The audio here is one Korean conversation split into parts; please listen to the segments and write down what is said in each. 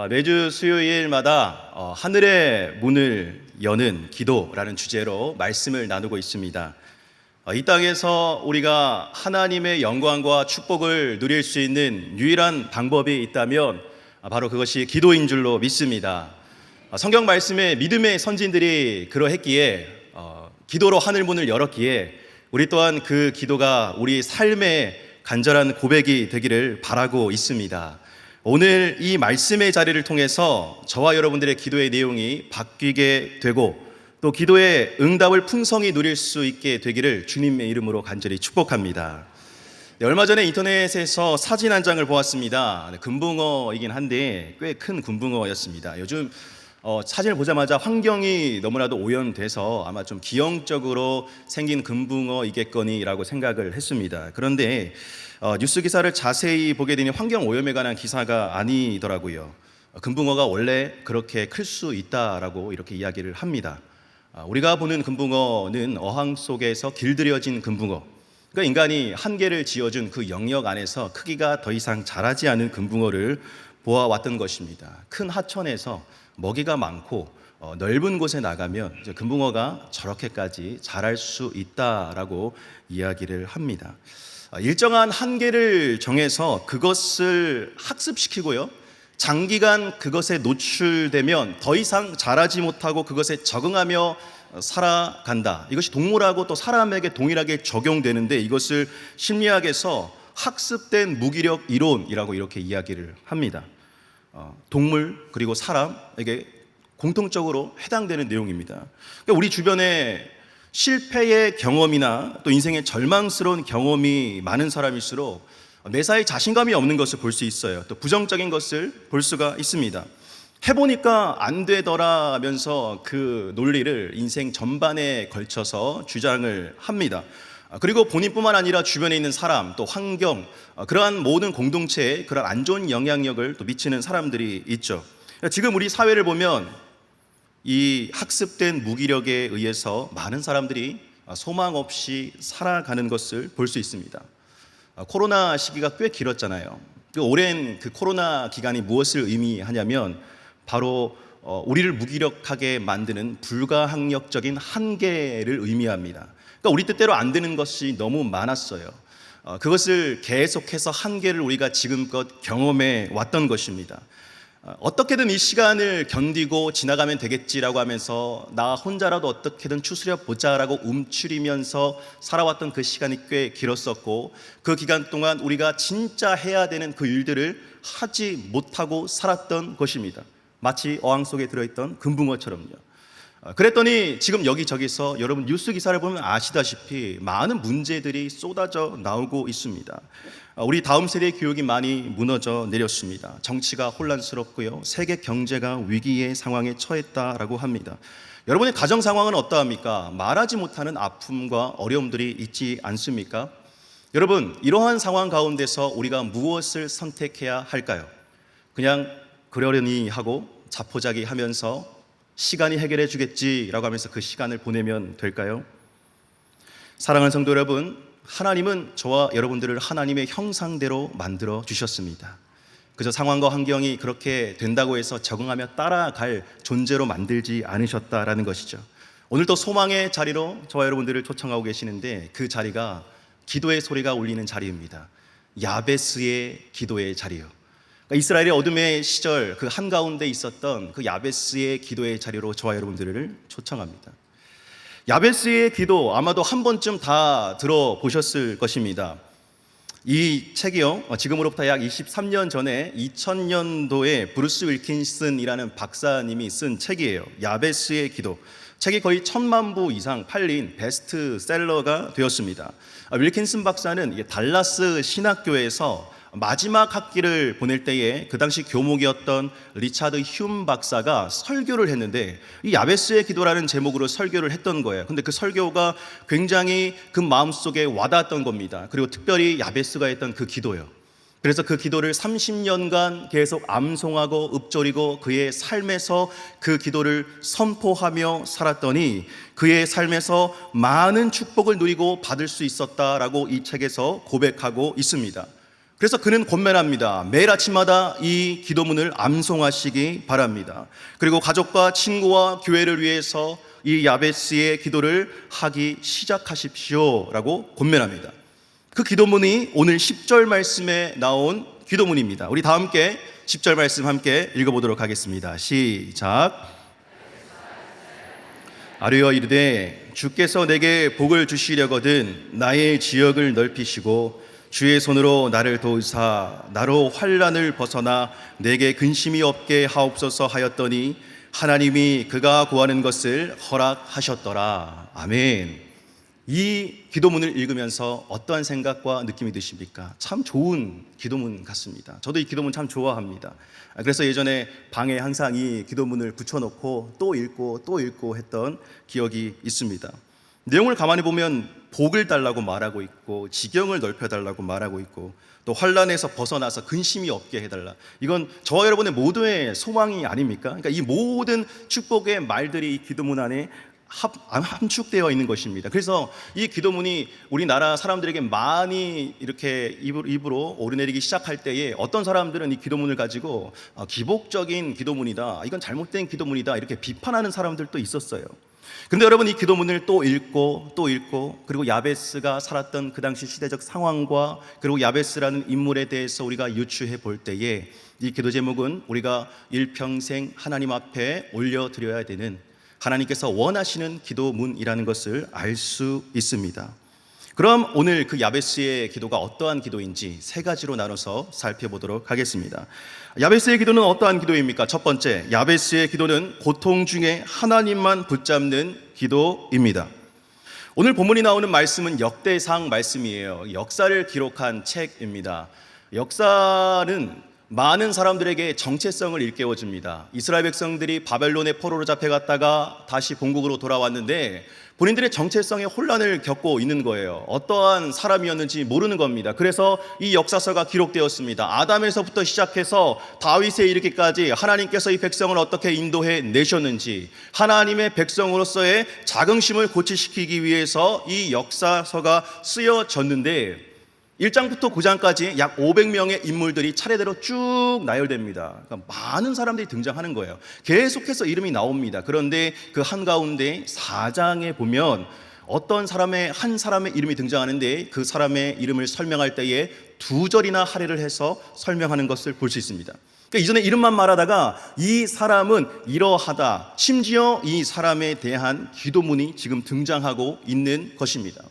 매주 수요일마다 하늘의 문을 여는 기도라는 주제로 말씀을 나누고 있습니다. 이 땅에서 우리가 하나님의 영광과 축복을 누릴 수 있는 유일한 방법이 있다면 바로 그것이 기도인 줄로 믿습니다. 성경 말씀에 믿음의 선진들이 그러했기에 기도로 하늘 문을 열었기에 우리 또한 그 기도가 우리 삶의 간절한 고백이 되기를 바라고 있습니다. 오늘 이 말씀의 자리를 통해서 저와 여러분들의 기도의 내용이 바뀌게 되고 또 기도의 응답을 풍성히 누릴 수 있게 되기를 주님의 이름으로 간절히 축복합니다. 얼마 전에 인터넷에서 사진 한 장을 보았습니다. 금붕어이긴 한데 꽤 큰 금붕어였습니다. 요즘 사진을 보자마자 환경이 너무나도 오염돼서 아마 좀 기형적으로 생긴 금붕어이겠거니라고 생각을 했습니다. 그런데 뉴스 기사를 자세히 보게 되니 환경 오염에 관한 기사가 아니더라고요. 금붕어가 원래 그렇게 클 수 있다라고 이렇게 이야기를 합니다. 우리가 보는 금붕어는 어항 속에서 길들여진 금붕어, 그러니까 인간이 한계를 지어준 그 영역 안에서 크기가 더 이상 자라지 않은 금붕어를 보아왔던 것입니다. 큰 하천에서 먹이가 많고 넓은 곳에 나가면 이제 금붕어가 저렇게까지 자랄 수 있다라고 이야기를 합니다. 일정한 한계를 정해서 그것을 학습시키고요, 장기간 그것에 노출되면 더 이상 자라지 못하고 그것에 적응하며 살아간다. 이것이 동물하고 또 사람에게 동일하게 적용되는데 이것을 심리학에서 학습된 무기력 이론이라고 이렇게 이야기를 합니다. 동물 그리고 사람에게 공통적으로 해당되는 내용입니다. 그러니까 우리 주변에 실패의 경험이나 또 인생의 절망스러운 경험이 많은 사람일수록 매사에 자신감이 없는 것을 볼 수 있어요. 또 부정적인 것을 볼 수가 있습니다. 해보니까 안 되더라면서 그 논리를 인생 전반에 걸쳐서 주장을 합니다. 그리고 본인뿐만 아니라 주변에 있는 사람, 또 환경, 그러한 모든 공동체에 그런 안 좋은 영향력을 또 미치는 사람들이 있죠. 지금 우리 사회를 보면 이 학습된 무기력에 의해서 많은 사람들이 소망 없이 살아가는 것을 볼 수 있습니다. 코로나 시기가 꽤 길었잖아요. 오랜 그 코로나 기간이 무엇을 의미하냐면 바로 우리를 무기력하게 만드는 불가항력적인 한계를 의미합니다. 그러니까 우리 뜻대로 안 되는 것이 너무 많았어요. 그것을 계속해서 한계를 우리가 지금껏 경험해 왔던 것입니다. 어떻게든 이 시간을 견디고 지나가면 되겠지라고 하면서 나 혼자라도 어떻게든 추스려 보자라고 움츠리면서 살아왔던 그 시간이 꽤 길었었고, 그 기간 동안 우리가 진짜 해야 되는 그 일들을 하지 못하고 살았던 것입니다. 마치 어항 속에 들어있던 금붕어처럼요. 그랬더니 지금 여기저기서 여러분 뉴스 기사를 보면 아시다시피 많은 문제들이 쏟아져 나오고 있습니다. 우리 다음 세대의 교육이 많이 무너져 내렸습니다. 정치가 혼란스럽고요, 세계 경제가 위기의 상황에 처했다라고 합니다. 여러분의 가정 상황은 어떠합니까? 말하지 못하는 아픔과 어려움들이 있지 않습니까? 여러분, 이러한 상황 가운데서 우리가 무엇을 선택해야 할까요? 그냥 그러려니 하고 자포자기 하면서 시간이 해결해 주겠지라고 하면서 그 시간을 보내면 될까요? 사랑하는 성도 여러분, 하나님은 저와 여러분들을 하나님의 형상대로 만들어 주셨습니다. 그저 상황과 환경이 그렇게 된다고 해서 적응하며 따라갈 존재로 만들지 않으셨다라는 것이죠. 오늘도 소망의 자리로 저와 여러분들을 초청하고 계시는데 그 자리가 기도의 소리가 울리는 자리입니다. 야베스의 기도의 자리요. 그러니까 이스라엘의 어둠의 시절 그 한가운데 있었던 그 야베스의 기도의 자리로 저와 여러분들을 초청합니다. 야베스의 기도 아마도 한 번쯤 다 들어보셨을 것입니다. 이 책이요, 지금으로부터 약 23년 전에 2000년도에 브루스 윌킨슨이라는 박사님이 쓴 책이에요. 야베스의 기도. 책이 거의 1000만 부 이상 팔린 베스트셀러가 되었습니다. 윌킨슨 박사는 달라스 신학교에서 마지막 학기를 보낼 때에 그 당시 교목이었던 리차드 흉 박사가 설교를 했는데 이 야베스의 기도라는 제목으로 설교를 했던 거예요. 근데 그 설교가 굉장히 그 마음속에 와닿았던 겁니다. 그리고 특별히 야베스가 했던 그 기도요. 그래서 그 기도를 30년간 계속 암송하고 읊조리고 그의 삶에서 그 기도를 선포하며 살았더니 그의 삶에서 많은 축복을 누리고 받을 수 있었다라고 이 책에서 고백하고 있습니다. 그래서 그는 권면합니다. 매일 아침마다 이 기도문을 암송하시기 바랍니다. 그리고 가족과 친구와 교회를 위해서 이 야베스의 기도를 하기 시작하십시오라고 권면합니다. 그 기도문이 오늘 10절 말씀에 나온 기도문입니다. 우리 다 함께 10절 말씀 함께 읽어보도록 하겠습니다. 시작. 아뢰어 이르되 주께서 내게 복을 주시려거든 나의 지역을 넓히시고 주의 손으로 나를 도우사 나로 환난을 벗어나 내게 근심이 없게 하옵소서 하였더니 하나님이 그가 구하는 것을 허락하셨더라. 아멘. 이 기도문을 읽으면서 어떠한 생각과 느낌이 드십니까? 참 좋은 기도문 같습니다. 저도 이 기도문 참 좋아합니다. 그래서 예전에 방에 항상 이 기도문을 붙여놓고 또 읽고 했던 기억이 있습니다. 내용을 가만히 보면 복을 달라고 말하고 있고 지경을 넓혀달라고 말하고 있고 또 환난에서 벗어나서 근심이 없게 해달라. 이건 저와 여러분의 모두의 소망이 아닙니까? 그러니까 이 모든 축복의 말들이 이 기도문 안에 함축되어 있는 것입니다. 그래서 이 기도문이 우리나라 사람들에게 많이 이렇게 입으로 오르내리기 시작할 때에 어떤 사람들은 이 기도문을 가지고 기복적인 기도문이다, 이건 잘못된 기도문이다 이렇게 비판하는 사람들도 있었어요. 근데 여러분, 이 기도문을 또 읽고 그리고 야베스가 살았던 그 당시 시대적 상황과 그리고 야베스라는 인물에 대해서 우리가 유추해 볼 때에 이 기도 제목은 우리가 일평생 하나님 앞에 올려드려야 되는, 하나님께서 원하시는 기도문이라는 것을 알 수 있습니다. 그럼 오늘 그 야베스의 기도가 어떠한 기도인지 세 가지로 나눠서 살펴보도록 하겠습니다. 야베스의 기도는 어떠한 기도입니까? 첫 번째, 야베스의 기도는 고통 중에 하나님만 붙잡는 기도입니다. 오늘 본문이 나오는 말씀은 역대상 말씀이에요. 역사를 기록한 책입니다. 역사는 많은 사람들에게 정체성을 일깨워줍니다. 이스라엘 백성들이 바벨론의 포로로 잡혀갔다가 다시 본국으로 돌아왔는데 본인들의 정체성에 혼란을 겪고 있는 거예요. 어떠한 사람이었는지 모르는 겁니다. 그래서 이 역사서가 기록되었습니다. 아담에서부터 시작해서 다윗에 이르기까지 하나님께서 이 백성을 어떻게 인도해 내셨는지, 하나님의 백성으로서의 자긍심을 고취시키기 위해서 이 역사서가 쓰여졌는데 1장부터 9장까지 약 500명의 인물들이 차례대로 쭉 나열됩니다. 그러니까 많은 사람들이 등장하는 거예요. 계속해서 이름이 나옵니다. 그런데 그 한가운데 4장에 보면 어떤 사람의 한 사람의 이름이 등장하는데 그 사람의 이름을 설명할 때에 2절이나 할애를 해서 설명하는 것을 볼 수 있습니다. 그러니까 이전에 이름만 말하다가 이 사람은 이러하다, 심지어 이 사람에 대한 기도문이 지금 등장하고 있는 것입니다.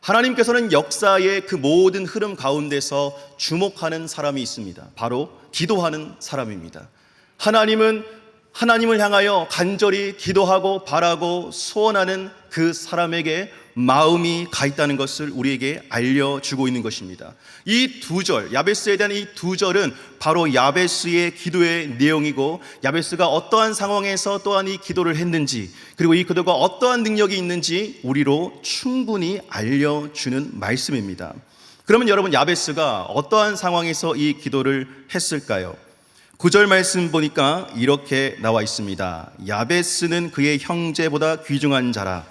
하나님께서는 역사의 그 모든 흐름 가운데서 주목하는 사람이 있습니다. 바로 기도하는 사람입니다. 하나님은 하나님을 향하여 간절히 기도하고 바라고 소원하는 그 사람에게 마음이 가 있다는 것을 우리에게 알려주고 있는 것입니다. 이 2절, 야베스에 대한 이 2절은 바로 야베스의 기도의 내용이고, 야베스가 어떠한 상황에서 또한 이 기도를 했는지, 그리고 이 기도가 어떠한 능력이 있는지 우리로 충분히 알려주는 말씀입니다. 그러면 여러분, 야베스가 어떠한 상황에서 이 기도를 했을까요? 9절 말씀 보니까 이렇게 나와 있습니다. 야베스는 그의 형제보다 귀중한 자라.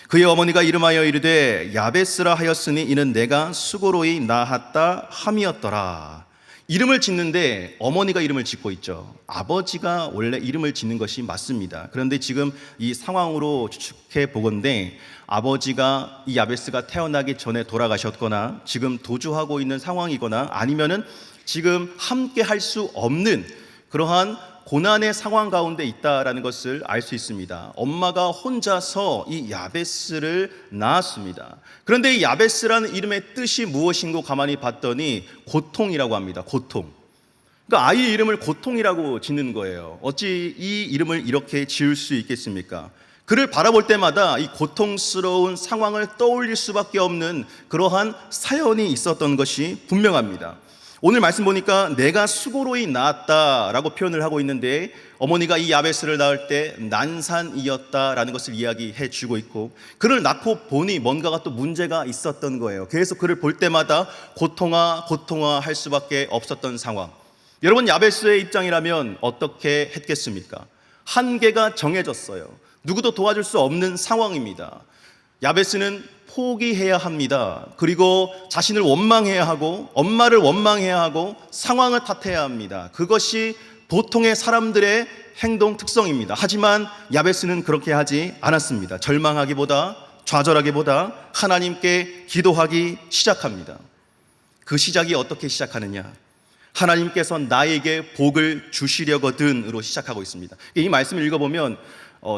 그의 어머니가 이름하여 이르되 야베스라 하였으니 이는 내가 수고로이 낳았다 함이었더라. 이름을 짓는데 어머니가 이름을 짓고 있죠. 아버지가 원래 이름을 짓는 것이 맞습니다. 그런데 지금 이 상황으로 추측해 보건대 아버지가 이 야베스가 태어나기 전에 돌아가셨거나 지금 도주하고 있는 상황이거나 아니면은 지금 함께 할 수 없는 그러한 고난의 상황 가운데 있다라는 것을 알 수 있습니다. 엄마가 혼자서 이 야베스를 낳았습니다. 그런데 이 야베스라는 이름의 뜻이 무엇인고 가만히 봤더니 고통이라고 합니다. 고통. 그러니까 아이의 이름을 고통이라고 짓는 거예요. 어찌 이 이름을 이렇게 지을 수 있겠습니까? 그를 바라볼 때마다 이 고통스러운 상황을 떠올릴 수밖에 없는 그러한 사연이 있었던 것이 분명합니다. 오늘 말씀 보니까 내가 수고로이 낳았다라고 표현을 하고 있는데 어머니가 이 야베스를 낳을 때 난산이었다라는 것을 이야기해 주고 있고, 그를 낳고 보니 뭔가가 또 문제가 있었던 거예요. 그래서 그를 볼 때마다 고통아 할 수밖에 없었던 상황. 여러분, 야베스의 입장이라면 어떻게 했겠습니까? 한계가 정해졌어요. 누구도 도와줄 수 없는 상황입니다. 야베스는 포기해야 합니다. 그리고 자신을 원망해야 하고 엄마를 원망해야 하고 상황을 탓해야 합니다. 그것이 보통의 사람들의 행동 특성입니다. 하지만 야베스는 그렇게 하지 않았습니다. 절망하기보다 좌절하기보다 하나님께 기도하기 시작합니다. 그 시작이 어떻게 시작하느냐? 하나님께서 나에게 복을 주시려거든으로 시작하고 있습니다. 이 말씀을 읽어보면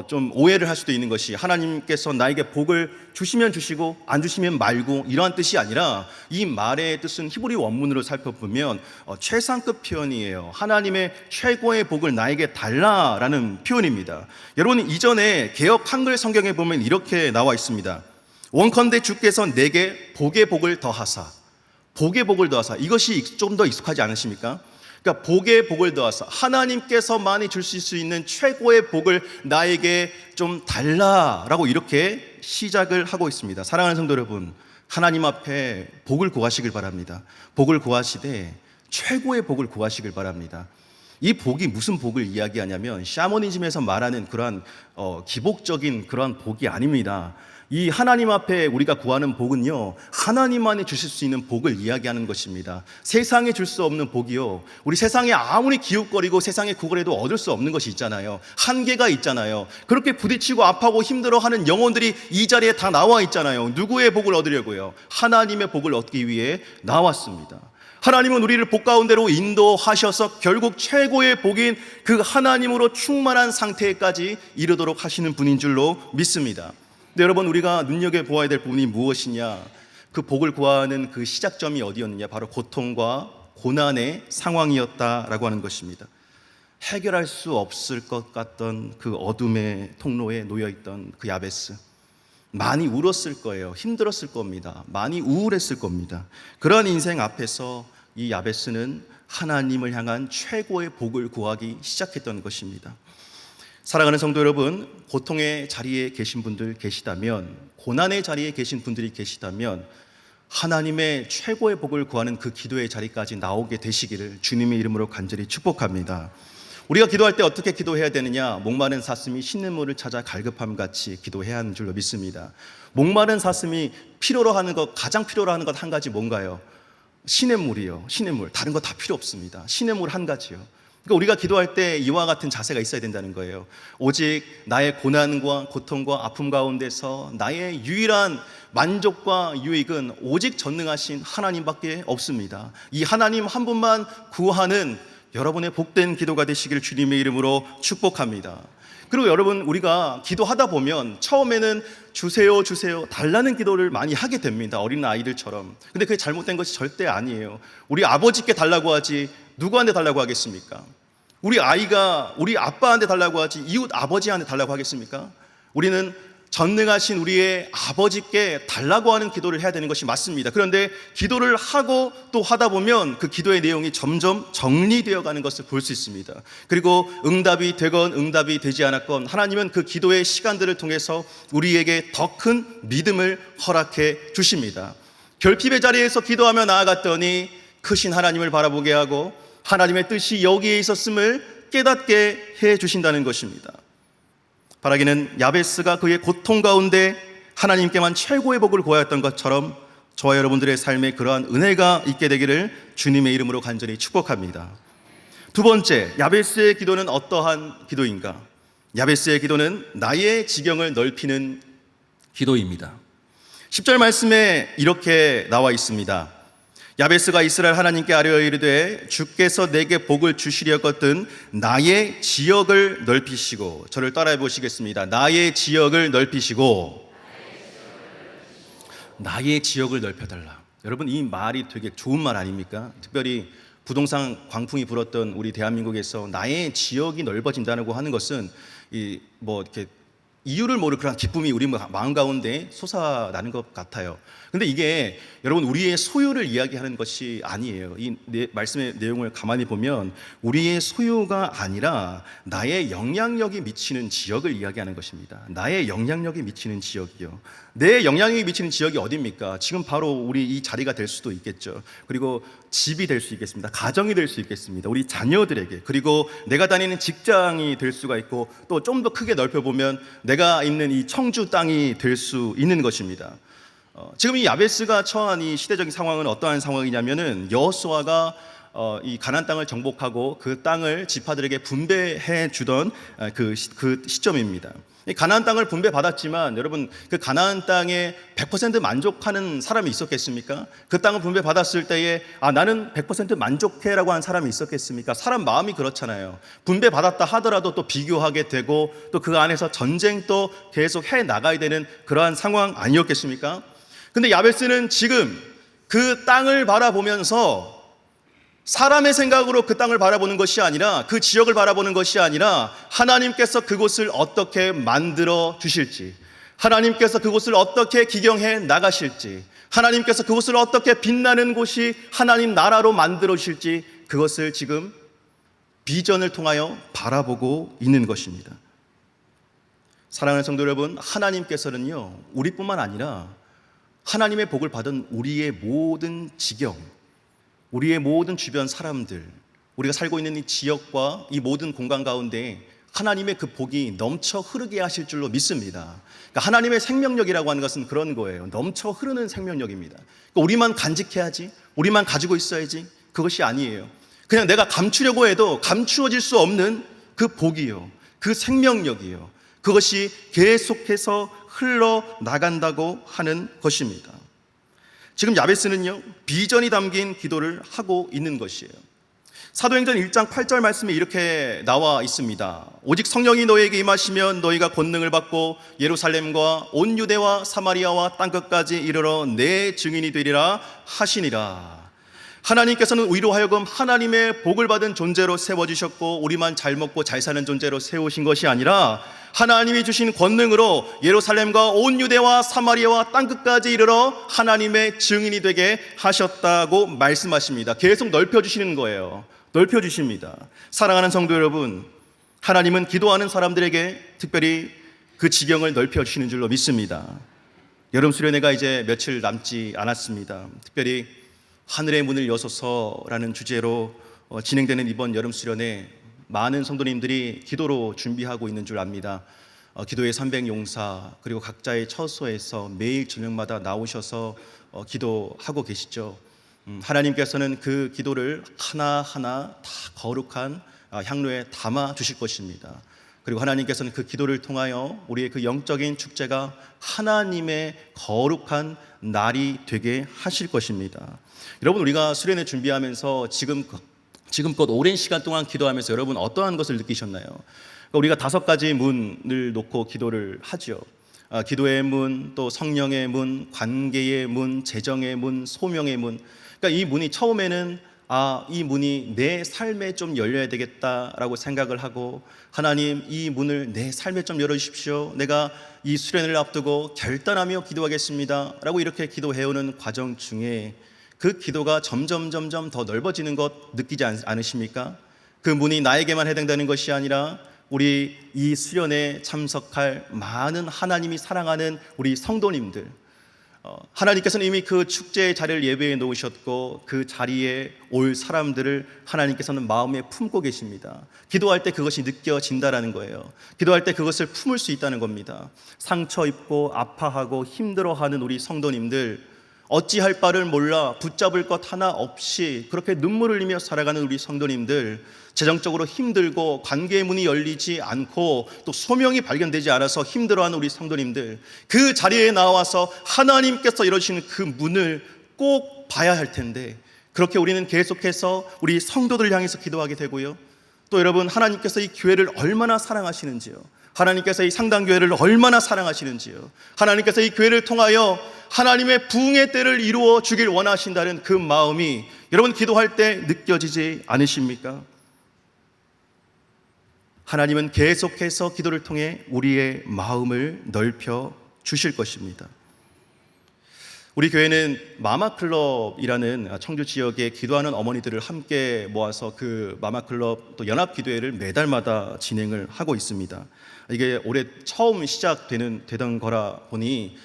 좀 오해를 할 수도 있는 것이 하나님께서 나에게 복을 주시면 주시고 안 주시면 말고 이러한 뜻이 아니라 이 말의 뜻은 히브리 원문으로 살펴보면 최상급 표현이에요. 하나님의 최고의 복을 나에게 달라라는 표현입니다. 여러분 이전에 개역 한글 성경에 보면 이렇게 나와 있습니다. 원컨대 주께서 내게 복의 복을 더하사, 복의 복을 더하사. 이것이 좀 더 익숙하지 않으십니까? 그러니까 복의 복을 더하사, 하나님께서만이 주실 수 있는 최고의 복을 나에게 좀 달라라고 이렇게 시작을 하고 있습니다. 사랑하는 성도 여러분, 하나님 앞에 복을 구하시길 바랍니다. 복을 구하시되 최고의 복을 구하시길 바랍니다. 이 복이 무슨 복을 이야기하냐면 샤머니즘에서 말하는 그러한 기복적인 그러한 복이 아닙니다. 이 하나님 앞에 우리가 구하는 복은요, 하나님만이 주실 수 있는 복을 이야기하는 것입니다. 세상에 줄 수 없는 복이요, 우리 세상에 아무리 기웃거리고 세상에 구걸해도 얻을 수 없는 것이 있잖아요. 한계가 있잖아요. 그렇게 부딪히고 아파하고 힘들어하는 영혼들이 이 자리에 다 나와 있잖아요. 누구의 복을 얻으려고요? 하나님의 복을 얻기 위해 나왔습니다. 하나님은 우리를 복 가운데로 인도하셔서 결국 최고의 복인 그 하나님으로 충만한 상태까지 이르도록 하시는 분인 줄로 믿습니다. 근데 여러분, 우리가 눈여겨보아야 될 부분이 무엇이냐? 그 복을 구하는 그 시작점이 어디였느냐? 바로 고통과 고난의 상황이었다라고 하는 것입니다. 해결할 수 없을 것 같던 그 어둠의 통로에 놓여있던 그 야베스, 많이 울었을 거예요. 힘들었을 겁니다. 많이 우울했을 겁니다. 그런 인생 앞에서 이 야베스는 하나님을 향한 최고의 복을 구하기 시작했던 것입니다. 사랑하는 성도 여러분, 고통의 자리에 계신 분들 계시다면, 고난의 자리에 계신 분들이 계시다면 하나님의 최고의 복을 구하는 그 기도의 자리까지 나오게 되시기를 주님의 이름으로 간절히 축복합니다. 우리가 기도할 때 어떻게 기도해야 되느냐? 목마른 사슴이 씻는 물을 찾아 갈급함 같이 기도해야 하는 줄로 믿습니다. 목마른 사슴이 필요로 하는 것, 가장 필요로 하는 것 한 가지 뭔가요? 시냇물이요. 시냇물. 다른 거 다 필요 없습니다. 시냇물 한 가지요. 그러니까 우리가 기도할 때 이와 같은 자세가 있어야 된다는 거예요. 오직 나의 고난과 고통과 아픔 가운데서 나의 유일한 만족과 유익은 오직 전능하신 하나님밖에 없습니다. 이 하나님 한 분만 구하는 여러분의 복된 기도가 되시길 주님의 이름으로 축복합니다. 그리고 여러분, 우리가 기도하다 보면 처음에는 주세요 주세요 달라는 기도를 많이 하게 됩니다. 어린 아이들처럼. 근데 그게 잘못된 것이 절대 아니에요. 우리 아버지께 달라고 하지 누구한테 달라고 하겠습니까? 우리 아이가 우리 아빠한테 달라고 하지 이웃 아버지한테 달라고 하겠습니까? 우리는 전능하신 우리의 아버지께 달라고 하는 기도를 해야 되는 것이 맞습니다. 그런데 기도를 하고 또 하다 보면 그 기도의 내용이 점점 정리되어 가는 것을 볼 수 있습니다. 그리고 응답이 되건 응답이 되지 않았건 하나님은 그 기도의 시간들을 통해서 우리에게 더 큰 믿음을 허락해 주십니다. 결핍의 자리에서 기도하며 나아갔더니 크신 하나님을 바라보게 하고 하나님의 뜻이 여기에 있었음을 깨닫게 해 주신다는 것입니다. 바라기는 야베스가 그의 고통 가운데 하나님께만 최고의 복을 구하였던 것처럼 저와 여러분들의 삶에 그러한 은혜가 있게 되기를 주님의 이름으로 간절히 축복합니다. 두 번째, 야베스의 기도는 어떠한 기도인가? 야베스의 기도는 나의 지경을 넓히는 기도입니다. 10절 말씀에 이렇게 나와 있습니다. 야베스가 이스라엘 하나님께 아뢰어 이르되 주께서 내게 복을 주시려거든 나의 지역을 넓히시고, 저를 따라해 보시겠습니다. 나의 지역을 넓히시고, 나의 지역을 넓혀달라. 여러분, 이 말이 되게 좋은 말 아닙니까? 특별히 부동산 광풍이 불었던 우리 대한민국에서 나의 지역이 넓어진다고 하는 것은 이렇게 이유를 모를 그런 기쁨이 우리 마음 가운데 솟아나는 것 같아요. 근데 이게 여러분 우리의 소유를 이야기하는 것이 아니에요. 이 말씀의 내용을 가만히 보면 우리의 소유가 아니라 나의 영향력이 미치는 지역을 이야기하는 것입니다. 나의 영향력이 미치는 지역이요. 내 영향력이 미치는 지역이 어디입니까? 지금 바로 우리 이 자리가 될 수도 있겠죠. 그리고 집이 될 수 있겠습니다. 가정이 될 수 있겠습니다. 우리 자녀들에게, 그리고 내가 다니는 직장이 될 수가 있고, 또 좀 더 크게 넓혀보면 내가 있는 이 청주 땅이 될 수 있는 것입니다. 지금 이 야베스가 처한 이 시대적인 상황은 어떠한 상황이냐면은 여호수아가 이 가나안 땅을 정복하고 그 땅을 지파들에게 분배해 주던 그 시점입니다. 이 가나안 땅을 분배받았지만 여러분, 그 가나안 땅에 100% 만족하는 사람이 있었겠습니까? 그 땅을 분배받았을 때에 나는 100% 만족해라고 한 사람이 있었겠습니까? 사람 마음이 그렇잖아요. 분배받았다 하더라도 또 비교하게 되고, 또 그 안에서 전쟁도 계속 해 나가야 되는 그러한 상황 아니었겠습니까? 근데 야베스는 지금 그 땅을 바라보면서 사람의 생각으로 그 땅을 바라보는 것이 아니라, 그 지역을 바라보는 것이 아니라, 하나님께서 그곳을 어떻게 만들어 주실지, 하나님께서 그곳을 어떻게 기경해 나가실지, 하나님께서 그곳을 어떻게 빛나는 곳이 하나님 나라로 만들어 주실지, 그것을 지금 비전을 통하여 바라보고 있는 것입니다. 사랑하는 성도 여러분, 하나님께서는요, 우리뿐만 아니라 하나님의 복을 받은 우리의 모든 지경, 우리의 모든 주변 사람들, 우리가 살고 있는 이 지역과 이 모든 공간 가운데 하나님의 그 복이 넘쳐 흐르게 하실 줄로 믿습니다. 그러니까 하나님의 생명력이라고 하는 것은 그런 거예요. 넘쳐 흐르는 생명력입니다. 그러니까 우리만 간직해야지, 우리만 가지고 있어야지, 그것이 아니에요. 그냥 내가 감추려고 해도 감추어질 수 없는 그 복이요, 그 생명력이요, 그것이 계속해서 흘러나간다고 하는 것입니다. 지금 야베스는요, 비전이 담긴 기도를 하고 있는 것이에요. 사도행전 1장 8절 말씀에 이렇게 나와 있습니다. 오직 성령이 너희에게 임하시면 너희가 권능을 받고 예루살렘과 온 유대와 사마리아와 땅끝까지 이르러 내 증인이 되리라 하시니라. 하나님께서는 우리로 하여금 하나님의 복을 받은 존재로 세워주셨고, 우리만 잘 먹고 잘 사는 존재로 세우신 것이 아니라 하나님이 주신 권능으로 예루살렘과 온 유대와 사마리아와 땅끝까지 이르러 하나님의 증인이 되게 하셨다고 말씀하십니다. 계속 넓혀주시는 거예요. 넓혀주십니다. 사랑하는 성도 여러분, 하나님은 기도하는 사람들에게 특별히 그 지경을 넓혀주시는 줄로 믿습니다. 여름 수련회가 이제 며칠 남지 않았습니다. 특별히 하늘의 문을 여소서라는 주제로 진행되는 이번 여름 수련회, 많은 성도님들이 기도로 준비하고 있는 줄 압니다. 기도의 300용사, 그리고 각자의 처소에서 매일 저녁마다 나오셔서 기도하고 계시죠. 하나님께서는 그 기도를 하나하나 다 거룩한 향로에 담아 주실 것입니다. 그리고 하나님께서는 그 기도를 통하여 우리의 그 영적인 축제가 하나님의 거룩한 날이 되게 하실 것입니다. 여러분, 우리가 수련회 준비하면서 지금껏 오랜 시간 동안 기도하면서 여러분 어떠한 것을 느끼셨나요? 우리가 5가지 문을 놓고 기도를 하죠. 기도의 문, 또 성령의 문, 관계의 문, 재정의 문, 소명의 문. 그러니까 이 문이 처음에는 이 문이 내 삶에 좀 열려야 되겠다라고 생각을 하고, 하나님, 이 문을 내 삶에 좀 열어주십시오. 내가 이 수련을 앞두고 결단하며 기도하겠습니다 라고 이렇게 기도해오는 과정 중에 그 기도가 점점 더 넓어지는 것 느끼지 않으십니까? 그 문이 나에게만 해당되는 것이 아니라 우리 이 수련에 참석할 많은 하나님이 사랑하는 우리 성도님들, 하나님께서는 이미 그 축제의 자리를 예배해 놓으셨고, 그 자리에 올 사람들을 하나님께서는 마음에 품고 계십니다. 기도할 때 그것이 느껴진다라는 거예요. 기도할 때 그것을 품을 수 있다는 겁니다. 상처 입고 아파하고 힘들어하는 우리 성도님들, 어찌할 바를 몰라 붙잡을 것 하나 없이 그렇게 눈물을 흘리며 살아가는 우리 성도님들, 재정적으로 힘들고 관계의 문이 열리지 않고 또 소명이 발견되지 않아서 힘들어하는 우리 성도님들, 그 자리에 나와서 하나님께서 열어주시는 그 문을 꼭 봐야 할 텐데, 그렇게 우리는 계속해서 우리 성도들 향해서 기도하게 되고요. 또 여러분, 하나님께서 이 교회를 얼마나 사랑하시는지요, 하나님께서 이 상당교회를 얼마나 사랑하시는지요, 하나님께서 이 교회를 통하여 하나님의 부흥의 때를 이루어 주길 원하신다는 그 마음이 여러분 기도할 때 느껴지지 않으십니까? 하나님은 계속해서 기도를 통해 우리의 마음을 넓혀 주실 것입니다. 우리 교회는 마마클럽이라는 청주 지역에 기도하는 어머니들을 함께 모아서 그 마마클럽 또 연합기도회를 매달마다 진행을 하고 있습니다. 이게 올해 처음 시작되던 거라 보니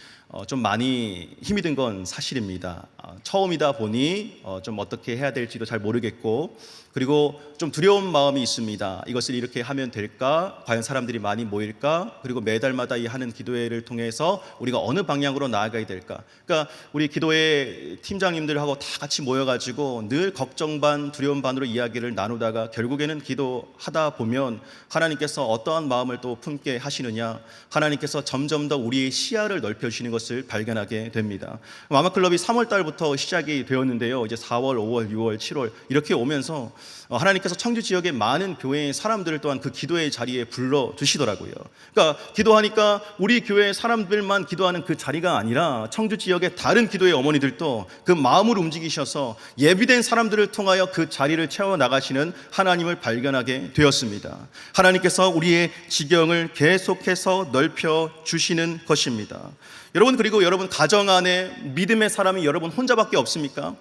좀 많이 힘이 든 건 사실입니다. 처음이다 보니 좀 어떻게 해야 될지도 잘 모르겠고, 그리고 좀 두려운 마음이 있습니다. 이것을 이렇게 하면 될까? 과연 사람들이 많이 모일까? 그리고 매달마다 이 하는 기도회를 통해서 우리가 어느 방향으로 나아가야 될까? 그러니까 우리 기도회 팀장님들하고 다 같이 모여가지고 늘 걱정 반 두려움 반으로 이야기를 나누다가 결국에는 기도하다 보면 하나님께서 어떠한 마음을 또 품게 하시느냐, 하나님께서 점점 더 우리의 시야를 넓혀주시는 것을 발견하게 됩니다. 마마클럽이 3월 달부터 시작이 되었는데요, 이제 4월, 5월, 6월, 7월 이렇게 오면서 하나님께서 청주 지역의 많은 교회의 사람들을 또한 그 기도의 자리에 불러주시더라고요. 그러니까 기도하니까 우리 교회 사람들만 기도하는 그 자리가 아니라 청주 지역의 다른 기도의 어머니들도 그 마음을 움직이셔서 예비된 사람들을 통하여 그 자리를 채워나가시는 하나님을 발견하게 되었습니다. 하나님께서 우리의 지경을 계속해서 넓혀주시는 것입니다. 여러분, 그리고 여러분 가정 안에 믿음의 사람이 여러분 혼자밖에 없습니까?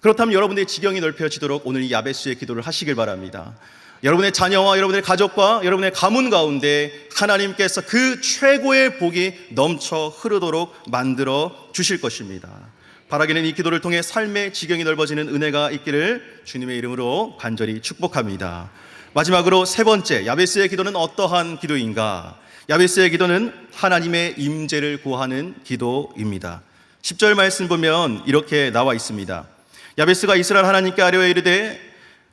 그렇다면 여러분의 지경이 넓혀지도록 오늘 이 야베스의 기도를 하시길 바랍니다. 여러분의 자녀와 여러분의 가족과 여러분의 가문 가운데 하나님께서 그 최고의 복이 넘쳐 흐르도록 만들어 주실 것입니다. 바라기는 이 기도를 통해 삶의 지경이 넓어지는 은혜가 있기를 주님의 이름으로 간절히 축복합니다. 마지막으로 세 번째, 야베스의 기도는 어떠한 기도인가? 야베스의 기도는 하나님의 임재를 구하는 기도입니다. 10절 말씀 보면 이렇게 나와 있습니다. 야베스가 이스라엘 하나님께 아뢰어 이르되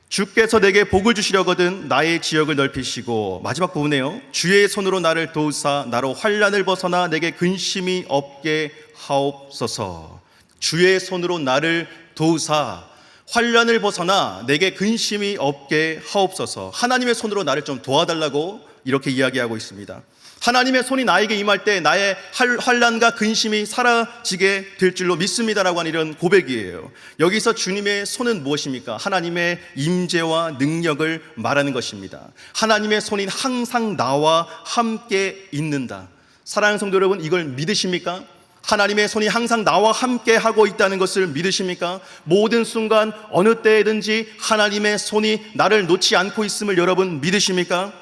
주께서 내게 복을 주시려거든 나의 지역을 넓히시고, 마지막 부분에요, 주의 손으로 나를 도우사 나로 환난을 벗어나 내게 근심이 없게 하옵소서. 주의 손으로 나를 도우사 환난을 벗어나 내게 근심이 없게 하옵소서. 하나님의 손으로 나를 좀 도와달라고 이렇게 이야기하고 있습니다. 하나님의 손이 나에게 임할 때 나의 환난과 근심이 사라지게 될 줄로 믿습니다라고 하는 이런 고백이에요. 여기서 주님의 손은 무엇입니까? 하나님의 임재와 능력을 말하는 것입니다. 하나님의 손이 항상 나와 함께 있는다. 사랑하는 성도 여러분, 이걸 믿으십니까? 하나님의 손이 항상 나와 함께 하고 있다는 것을 믿으십니까? 모든 순간 어느 때든지 하나님의 손이 나를 놓지 않고 있음을 여러분 믿으십니까?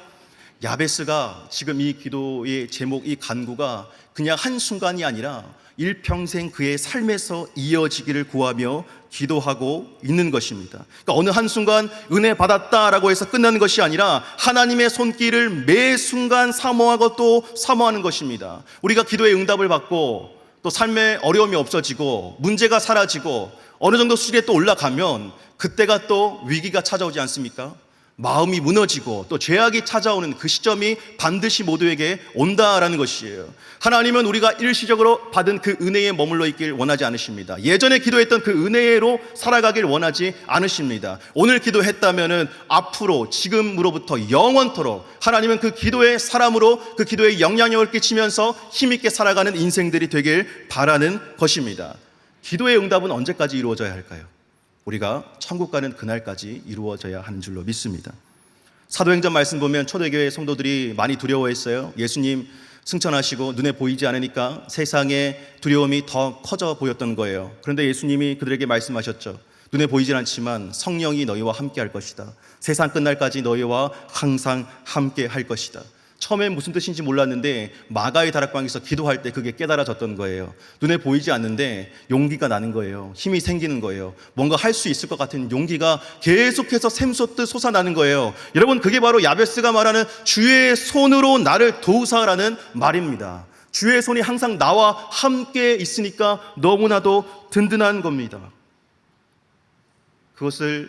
야베스가 지금 이 기도의 제목, 이 간구가 그냥 한순간이 아니라 일평생 그의 삶에서 이어지기를 구하며 기도하고 있는 것입니다. 그러니까 어느 한순간 은혜 받았다라고 해서 끝나는 것이 아니라 하나님의 손길을 매 순간 사모하고 또 사모하는 것입니다. 우리가 기도의 응답을 받고 또 삶의 어려움이 없어지고 문제가 사라지고 어느 정도 수준에 또 올라가면 그때가 또 위기가 찾아오지 않습니까? 마음이 무너지고 또 죄악이 찾아오는 그 시점이 반드시 모두에게 온다라는 것이에요. 하나님은 우리가 일시적으로 받은 그 은혜에 머물러 있길 원하지 않으십니다. 예전에 기도했던 그 은혜로 살아가길 원하지 않으십니다. 오늘 기도했다면은 앞으로 지금으로부터 영원토록 하나님은 그 기도의 사람으로 그 기도에 영향력을 끼치면서 힘있게 살아가는 인생들이 되길 바라는 것입니다. 기도의 응답은 언제까지 이루어져야 할까요? 우리가 천국 가는 그날까지 이루어져야 하는 줄로 믿습니다. 사도행전 말씀 보면 초대교회 성도들이 많이 두려워했어요. 예수님 승천하시고 눈에 보이지 않으니까 세상의 두려움이 더 커져 보였던 거예요. 그런데 예수님이 그들에게 말씀하셨죠. 눈에 보이진 않지만 성령이 너희와 함께 할 것이다. 세상 끝날까지 너희와 항상 함께 할 것이다. 처음엔 무슨 뜻인지 몰랐는데 마가의 다락방에서 기도할 때 그게 깨달아졌던 거예요. 눈에 보이지 않는데 용기가 나는 거예요. 힘이 생기는 거예요. 뭔가 할 수 있을 것 같은 용기가 계속해서 샘솟듯 솟아나는 거예요. 여러분, 그게 바로 야베스가 말하는 주의 손으로 나를 도우사라는 말입니다. 주의 손이 항상 나와 함께 있으니까 너무나도 든든한 겁니다. 그것을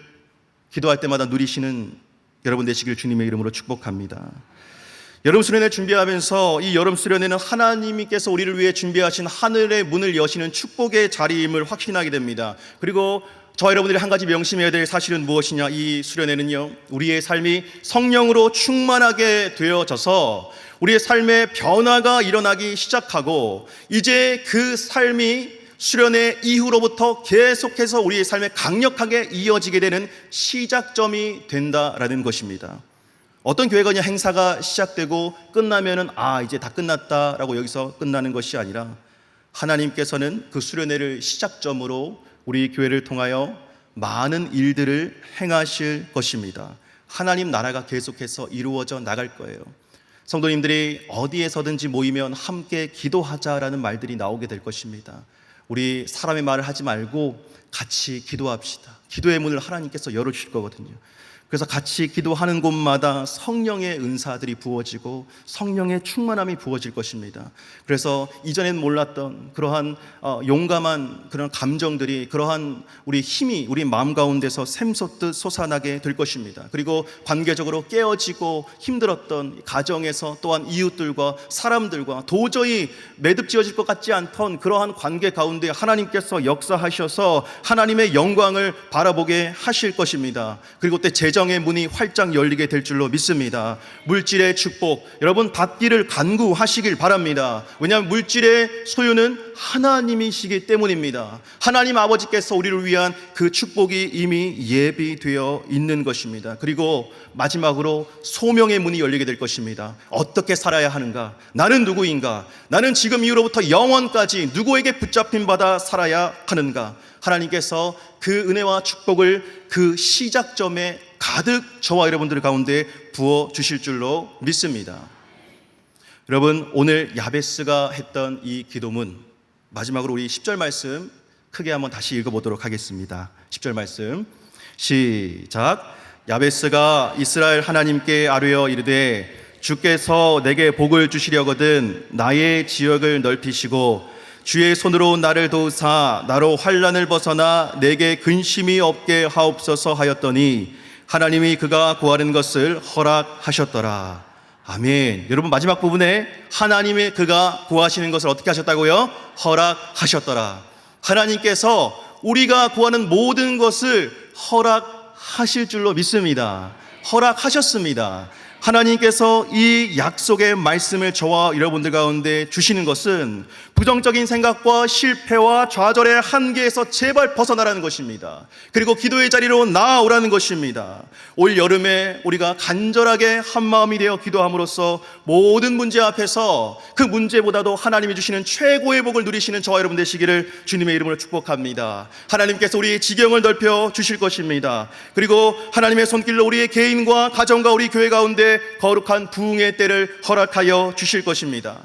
기도할 때마다 누리시는 여러분 되시길 주님의 이름으로 축복합니다. 여름 수련회 준비하면서 이 여름 수련회는 하나님께서 우리를 위해 준비하신 하늘의 문을 여시는 축복의 자리임을 확신하게 됩니다. 그리고 저와 여러분들이 한 가지 명심해야 될 사실은 무엇이냐? 이 수련회는요, 우리의 삶이 성령으로 충만하게 되어져서 우리의 삶에 변화가 일어나기 시작하고 이제 그 삶이 수련회 이후로부터 계속해서 우리의 삶에 강력하게 이어지게 되는 시작점이 된다라는 것입니다. 어떤 교회가 그냥 행사가 시작되고 끝나면은 이제 다 끝났다라고 여기서 끝나는 것이 아니라 하나님께서는 그 수련회를 시작점으로 우리 교회를 통하여 많은 일들을 행하실 것입니다. 하나님 나라가 계속해서 이루어져 나갈 거예요. 성도님들이 어디에서든지 모이면 함께 기도하자라는 말들이 나오게 될 것입니다. 우리 사람의 말을 하지 말고 같이 기도합시다. 기도의 문을 하나님께서 열어주실 거거든요. 그래서 같이 기도하는 곳마다 성령의 은사들이 부어지고 성령의 충만함이 부어질 것입니다. 그래서 이전엔 몰랐던 그러한 용감한 그런 감정들이, 그러한 우리 힘이 우리 마음 가운데서 샘솟듯 솟아나게 될 것입니다. 그리고 관계적으로 깨어지고 힘들었던 가정에서 또한 이웃들과 사람들과 도저히 매듭 지어질 것 같지 않던 그러한 관계 가운데 하나님께서 역사하셔서 하나님의 영광을 바라보게 하실 것입니다. 그리고 또 재정의 문이 활짝 열리게 될 줄로 믿습니다. 물질의 축복 여러분 받기를 간구하시길 바랍니다. 왜냐하면 물질의 소유는 하나님이시기 때문입니다. 하나님 아버지께서 우리를 위한 그 축복이 이미 예비되어 있는 것입니다. 그리고 마지막으로 소명의 문이 열리게 될 것입니다. 어떻게 살아야 하는가? 나는 누구인가? 나는 지금 이후로부터 영원까지 누구에게 붙잡힌 바다 살아야 하는가? 하나님께서 그 은혜와 축복을 그 시작점에 가득 저와 여러분들 가운데 부어주실 줄로 믿습니다. 여러분, 오늘 야베스가 했던 이 기도문, 마지막으로 우리 10절 말씀 크게 한번 다시 읽어보도록 하겠습니다. 10절 말씀 시작. 야베스가 이스라엘 하나님께 아뢰어 이르되 주께서 내게 복을 주시려거든 나의 지역을 넓히시고 주의 손으로 나를 도우사 나로 환난을 벗어나 내게 근심이 없게 하옵소서 하였더니 하나님이 그가 구하는 것을 허락하셨더라. 아멘. 여러분, 마지막 부분에 하나님이 그가 구하시는 것을 어떻게 하셨다고요? 허락하셨더라. 하나님께서 우리가 구하는 모든 것을 허락하실 줄로 믿습니다. 허락하셨습니다. 하나님께서 이 약속의 말씀을 저와 여러분들 가운데 주시는 것은 부정적인 생각과 실패와 좌절의 한계에서 제발 벗어나라는 것입니다. 그리고 기도의 자리로 나아오라는 것입니다. 올 여름에 우리가 간절하게 한마음이 되어 기도함으로써 모든 문제 앞에서 그 문제보다도 하나님이 주시는 최고의 복을 누리시는 저와 여러분 되시기를 주님의 이름으로 축복합니다. 하나님께서 우리의 지경을 넓혀 주실 것입니다. 그리고 하나님의 손길로 우리의 개인과 가정과 우리 교회 가운데 거룩한 부흥의 때를 허락하여 주실 것입니다.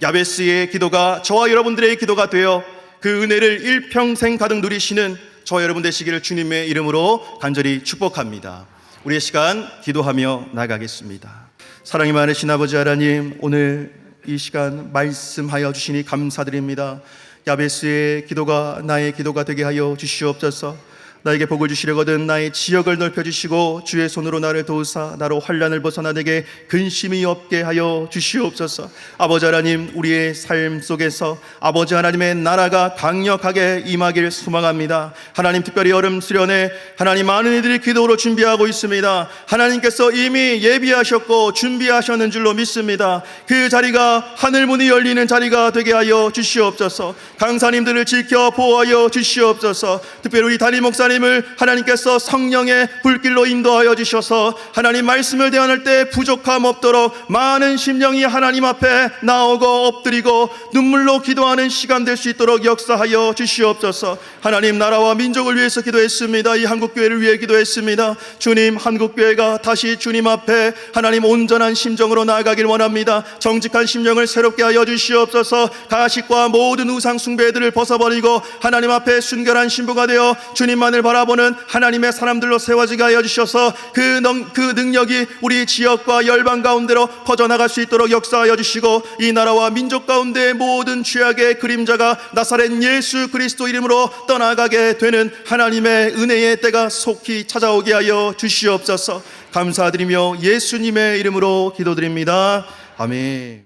야베스의 기도가 저와 여러분들의 기도가 되어 그 은혜를 일평생 가득 누리시는 저와 여러분 되시기를 주님의 이름으로 간절히 축복합니다. 우리의 시간 기도하며 나가겠습니다. 사랑이 많으신 아버지 하나님, 오늘 이 시간 말씀하여 주시니 감사드립니다. 야베스의 기도가 나의 기도가 되게 하여 주시옵소서. 나에게 복을 주시려거든 나의 지역을 넓혀주시고 주의 손으로 나를 도우사 나로 환난을 벗어나 내게 근심이 없게 하여 주시옵소서. 아버지 하나님, 우리의 삶 속에서 아버지 하나님의 나라가 강력하게 임하길 소망합니다. 하나님, 특별히 여름 수련회 하나님 많은 이들이 기도로 준비하고 있습니다. 하나님께서 이미 예비하셨고 준비하셨는 줄로 믿습니다. 그 자리가 하늘문이 열리는 자리가 되게 하여 주시옵소서. 강사님들을 지켜 보호하여 주시옵소서. 특별히 우리 담임 목사님 하나님께서 성령의 불길로 인도하여 주셔서 하나님 말씀을 대하는 때 부족함 없도록 많은 심령이 하나님 앞에 나오고 엎드리고 눈물로 기도하는 시간 될 수 있도록 역사하여 주시옵소서. 하나님, 나라와 민족을 위해서 기도했습니다. 이 한국교회를 위해 기도했습니다. 주님, 한국교회가 다시 주님 앞에 하나님 온전한 심정으로 나아가길 원합니다. 정직한 심령을 새롭게 하여 주시옵소서. 가식과 모든 우상 숭배들을 벗어버리고 하나님 앞에 순결한 신부가 되어 주님만을 바라보는 하나님의 사람들로 세워지게 하여 주셔서 그 능력이 우리 지역과 열방 가운데로 퍼져나갈 수 있도록 역사하여 주시고 이 나라와 민족 가운데 모든 죄악의 그림자가 나사렛 예수 그리스도 이름으로 떠나가게 되는 하나님의 은혜의 때가 속히 찾아오게 하여 주시옵소서. 감사드리며 예수님의 이름으로 기도드립니다. 아멘.